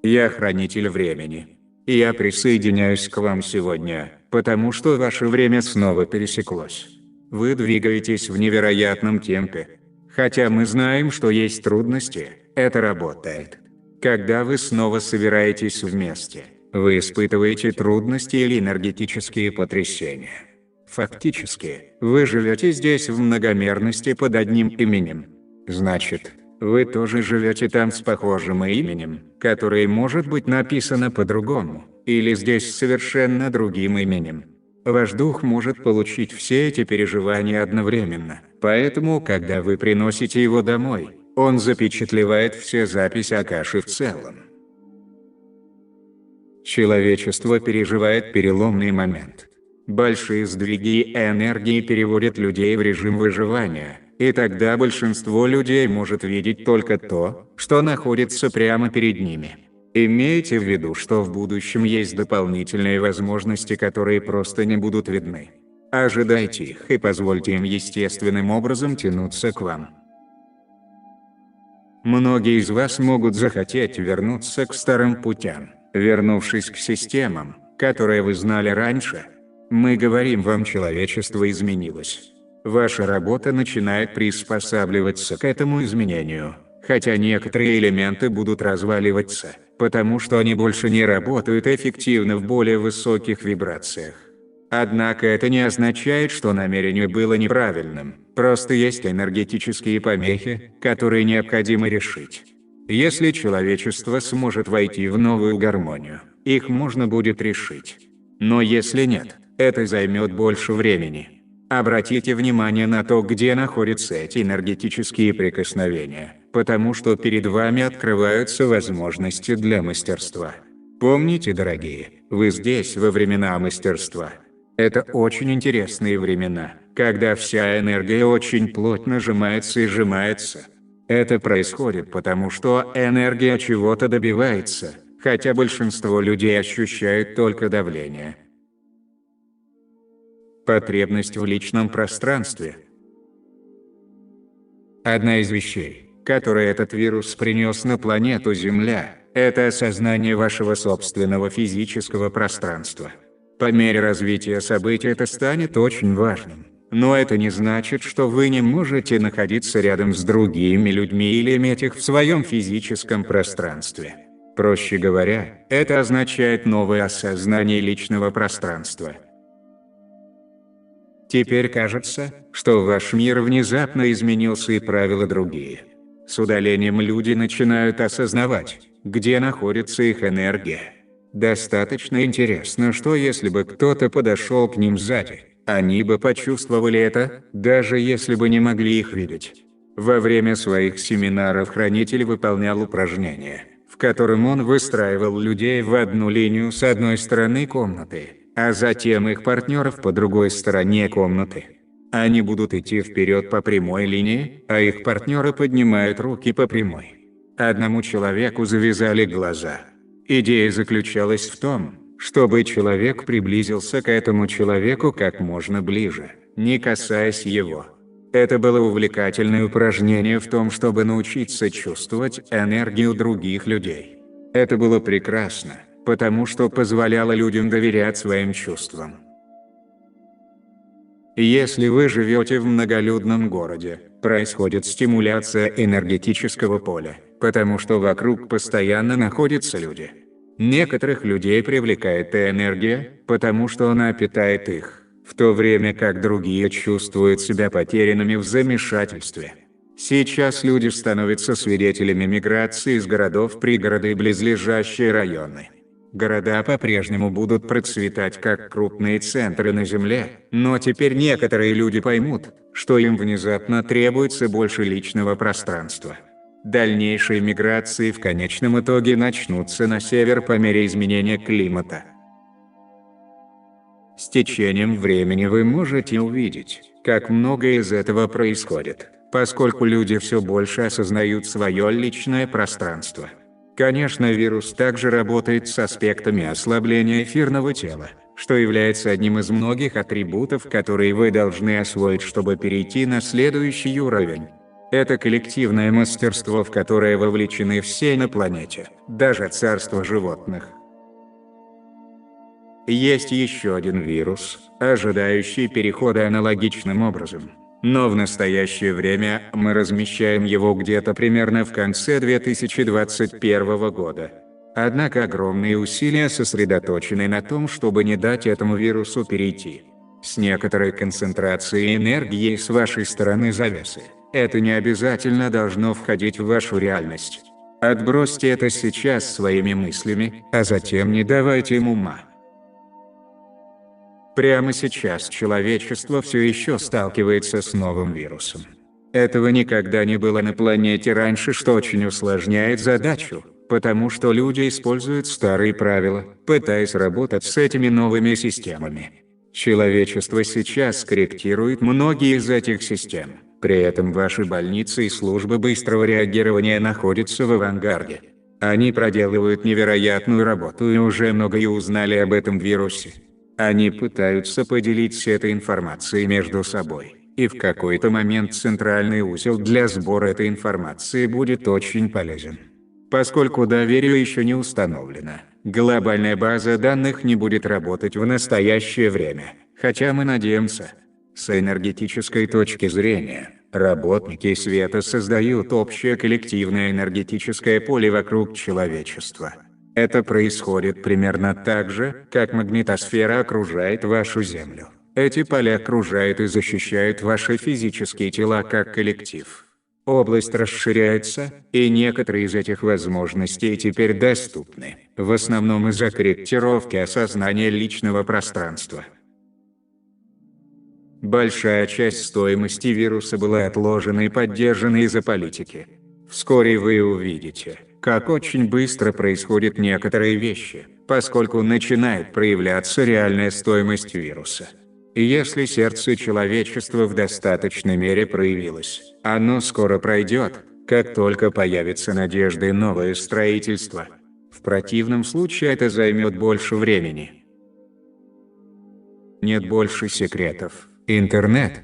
Я хранитель времени. И я присоединяюсь к вам сегодня, потому что ваше время снова пересеклось. Вы двигаетесь в невероятном темпе. Хотя мы знаем, что есть трудности, это работает. Когда вы снова собираетесь вместе, вы испытываете трудности или энергетические потрясения. Фактически, вы живете здесь в многомерности под одним именем. Значит, вы тоже живете там с похожим именем, которое может быть написано по-другому, или здесь с совершенно другим именем. Ваш дух может получить все эти переживания одновременно, поэтому, когда вы приносите его домой, он запечатлевает все записи Акаши в целом. Человечество переживает переломный момент. Большие сдвиги энергии переводят людей в режим выживания, и тогда большинство людей может видеть только то, что находится прямо перед ними. Имейте в виду, что в будущем есть дополнительные возможности, которые просто не будут видны. Ожидайте их и позвольте им естественным образом тянуться к вам. Многие из вас могут захотеть вернуться к старым путям, вернувшись к системам, которые вы знали раньше. Мы говорим вам, человечество изменилось. Ваша работа начинает приспосабливаться к этому изменению, хотя некоторые элементы будут разваливаться, потому что они больше не работают эффективно в более высоких вибрациях. Однако это не означает, что намерение было неправильным, просто есть энергетические помехи, которые необходимо решить. Если человечество сможет войти в новую гармонию, их можно будет решить. Но если нет, это займет больше времени. Обратите внимание на то, где находятся эти энергетические прикосновения, потому что перед вами открываются возможности для мастерства. Помните, дорогие, вы здесь во времена мастерства. Это очень интересные времена, когда вся энергия очень плотно сжимается и сжимается. Это происходит потому, что энергия чего-то добивается, хотя большинство людей ощущают только давление. Потребность в личном пространстве. Одна из вещей, которые этот вирус принес на планету Земля, это осознание вашего собственного физического пространства. По мере развития событий это станет очень важным. Но это не значит, что вы не можете находиться рядом с другими людьми или иметь их в своем физическом пространстве. Проще говоря, это означает новое осознание личного пространства. Теперь кажется, что ваш мир внезапно изменился и правила другие. С удалением люди начинают осознавать, где находится их энергия. Достаточно интересно, что если бы кто-то подошел к ним сзади, они бы почувствовали это, даже если бы не могли их видеть. Во время своих семинаров хранитель выполнял упражнение, в котором он выстраивал людей в одну линию с одной стороны комнаты, а затем их партнеров по другой стороне комнаты. Они будут идти вперед по прямой линии, а их партнеры поднимают руки по прямой. Одному человеку завязали глаза. Идея заключалась в том, чтобы человек приблизился к этому человеку как можно ближе, не касаясь его. Это было увлекательное упражнение в том, чтобы научиться чувствовать энергию других людей. Это было прекрасно, потому что позволяло людям доверять своим чувствам. Если вы живете в многолюдном городе, происходит стимуляция энергетического поля, потому что вокруг постоянно находятся люди. Некоторых людей привлекает энергия, потому что она питает их, в то время как другие чувствуют себя потерянными в замешательстве. Сейчас люди становятся свидетелями миграции из городов в пригороды и близлежащие районы. Города по-прежнему будут процветать как крупные центры на Земле, но теперь некоторые люди поймут, что им внезапно требуется больше личного пространства. Дальнейшие миграции в конечном итоге начнутся на север по мере изменения климата. С течением времени вы можете увидеть, как многое из этого происходит, поскольку люди все больше осознают свое личное пространство. Конечно, вирус также работает с аспектами ослабления эфирного тела, что является одним из многих атрибутов, которые вы должны освоить, чтобы перейти на следующий уровень. Это коллективное мастерство, в которое вовлечены все на планете, даже царство животных. Есть еще один вирус, ожидающий перехода аналогичным образом. Но в настоящее время мы размещаем его где-то примерно в конце 2021 года. Однако огромные усилия сосредоточены на том, чтобы не дать этому вирусу перейти. С некоторой концентрацией энергии с вашей стороны завесы. Это не обязательно должно входить в вашу реальность. Отбросьте это сейчас своими мыслями, а затем не давайте им ума. Прямо сейчас человечество все еще сталкивается с новым вирусом. Этого никогда не было на планете раньше, что очень усложняет задачу, потому что люди используют старые правила, пытаясь работать с этими новыми системами. Человечество сейчас корректирует многие из этих систем. При этом ваши больницы и службы быстрого реагирования находятся в авангарде. Они проделывают невероятную работу и уже многое узнали об этом вирусе. Они пытаются поделиться этой информацией между собой. И в какой-то момент центральный узел для сбора этой информации будет очень полезен. Поскольку доверие еще не установлено, глобальная база данных не будет работать в настоящее время, хотя мы надеемся. С энергетической точки зрения, работники света создают общее коллективное энергетическое поле вокруг человечества. Это происходит примерно так же, как магнитосфера окружает вашу Землю. Эти поля окружают и защищают ваши физические тела как коллектив. Область расширяется, и некоторые из этих возможностей теперь доступны, в основном из-за корректировки осознания личного пространства. Большая часть стоимости вируса была отложена и поддержана из-за политики. Вскоре вы увидите, как очень быстро происходят некоторые вещи, поскольку начинает проявляться реальная стоимость вируса. И если сердце человечества в достаточной мере проявилось, оно скоро пройдет, как только появится надежда и новое строительство. В противном случае это займет больше времени. Нет больше секретов. Интернет.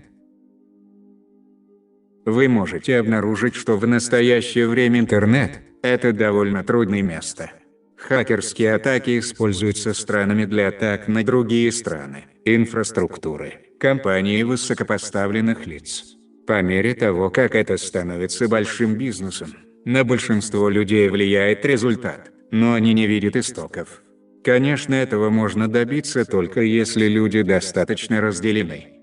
Вы можете обнаружить, что в настоящее время интернет – это довольно трудное место. Хакерские атаки используются странами для атак на другие страны, инфраструктуры, компании и высокопоставленных лиц. По мере того, как это становится большим бизнесом, на большинство людей влияет результат, но они не видят истоков. Конечно, этого можно добиться только если люди достаточно разделены.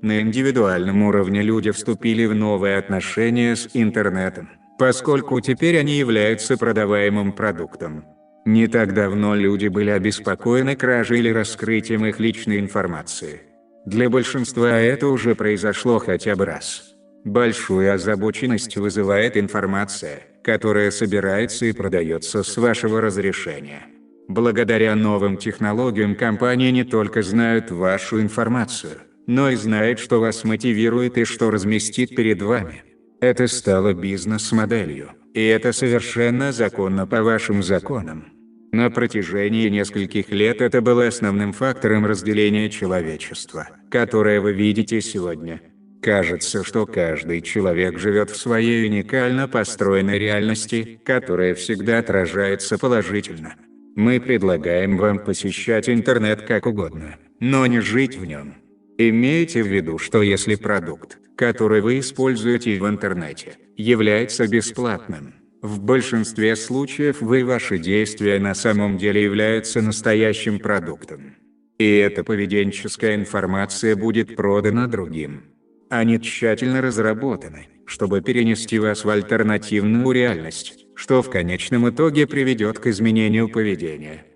На индивидуальном уровне люди вступили в новые отношения с интернетом, поскольку теперь они являются продаваемым продуктом. Не так давно люди были обеспокоены кражей или раскрытием их личной информации. Для большинства это уже произошло хотя бы раз. Большую озабоченность вызывает информация, которая собирается и продается с вашего разрешения. Благодаря новым технологиям компании не только знают вашу информацию, но и знает, что вас мотивирует и что разместит перед вами. Это стало бизнес-моделью, и это совершенно законно по вашим законам. На протяжении нескольких лет это было основным фактором разделения человечества, которое вы видите сегодня. Кажется, что каждый человек живет в своей уникально построенной реальности, которая всегда отражается положительно. Мы предлагаем вам посещать интернет как угодно, но не жить в нем. Имейте в виду, что если продукт, который вы используете в интернете, является бесплатным, в большинстве случаев ваши действия на самом деле являются настоящим продуктом. И эта поведенческая информация будет продана другим. Они тщательно разработаны, чтобы перенести вас в альтернативную реальность, что в конечном итоге приведет к изменению поведения.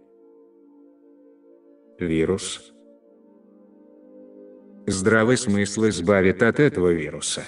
Вирус. Здравый смысл избавит от этого вируса.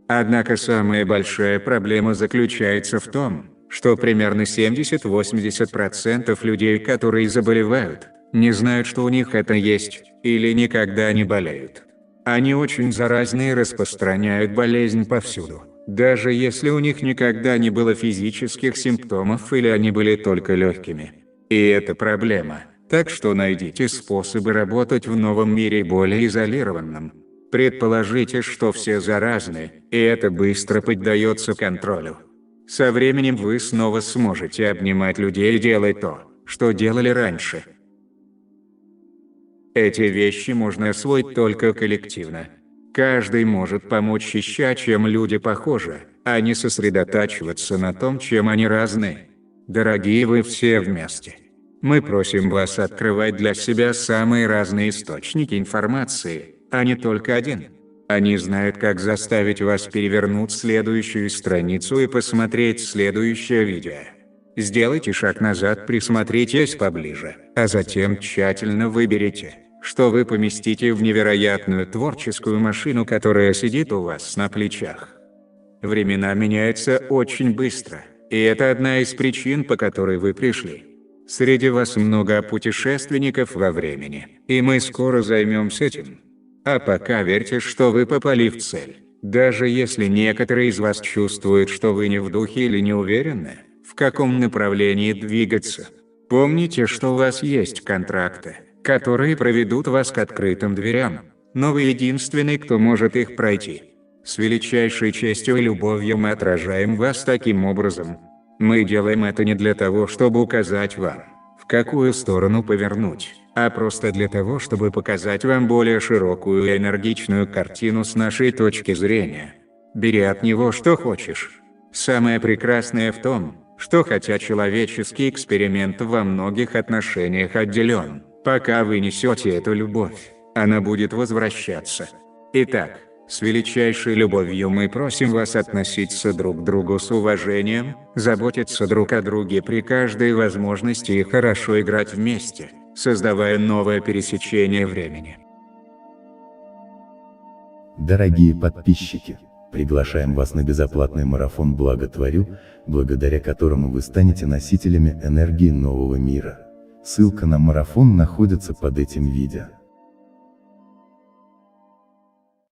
Однако самая большая проблема заключается в том, что примерно 70–80% людей, которые заболевают, не знают, что у них это есть, или никогда не болеют. Они очень заразны и распространяют болезнь повсюду, даже если у них никогда не было физических симптомов или они были только легкими. И это проблема. Так что найдите способы работать в новом мире более изолированном. Предположите, что все заразны, и это быстро поддается контролю. Со временем вы снова сможете обнимать людей и делать то, что делали раньше. Эти вещи можно освоить только коллективно. Каждый может помочь, ища, чем люди похожи, а не сосредотачиваться на том, чем они разные. Дорогие вы все вместе. Мы просим вас открывать для себя самые разные источники информации, а не только один. Они знают, как заставить вас перевернуть следующую страницу и посмотреть следующее видео. Сделайте шаг назад, присмотритесь поближе, а затем тщательно выберите, что вы поместите в невероятную творческую машину, которая сидит у вас на плечах. Времена меняются очень быстро, и это одна из причин, по которой вы пришли. Среди вас много путешественников во времени, и мы скоро займемся этим. А пока верьте, что вы попали в цель. Даже если некоторые из вас чувствуют, что вы не в духе или не уверены, в каком направлении двигаться. Помните, что у вас есть контракты, которые проведут вас к открытым дверям, но вы единственный, кто может их пройти. С величайшей честью и любовью мы отражаем вас таким образом. Мы делаем это не для того, чтобы указать вам, в какую сторону повернуть, а просто для того, чтобы показать вам более широкую и энергичную картину с нашей точки зрения. Бери от него, что хочешь. Самое прекрасное в том, что хотя человеческий эксперимент во многих отношениях отделен, пока вы несете эту любовь, она будет возвращаться. Итак, с величайшей любовью мы просим вас относиться друг к другу с уважением, заботиться друг о друге при каждой возможности и хорошо играть вместе, создавая новое пересечение времени. Дорогие подписчики, приглашаем вас на безоплатный марафон «Благотворю», благодаря которому вы станете носителями энергии нового мира. Ссылка на марафон находится под этим видео.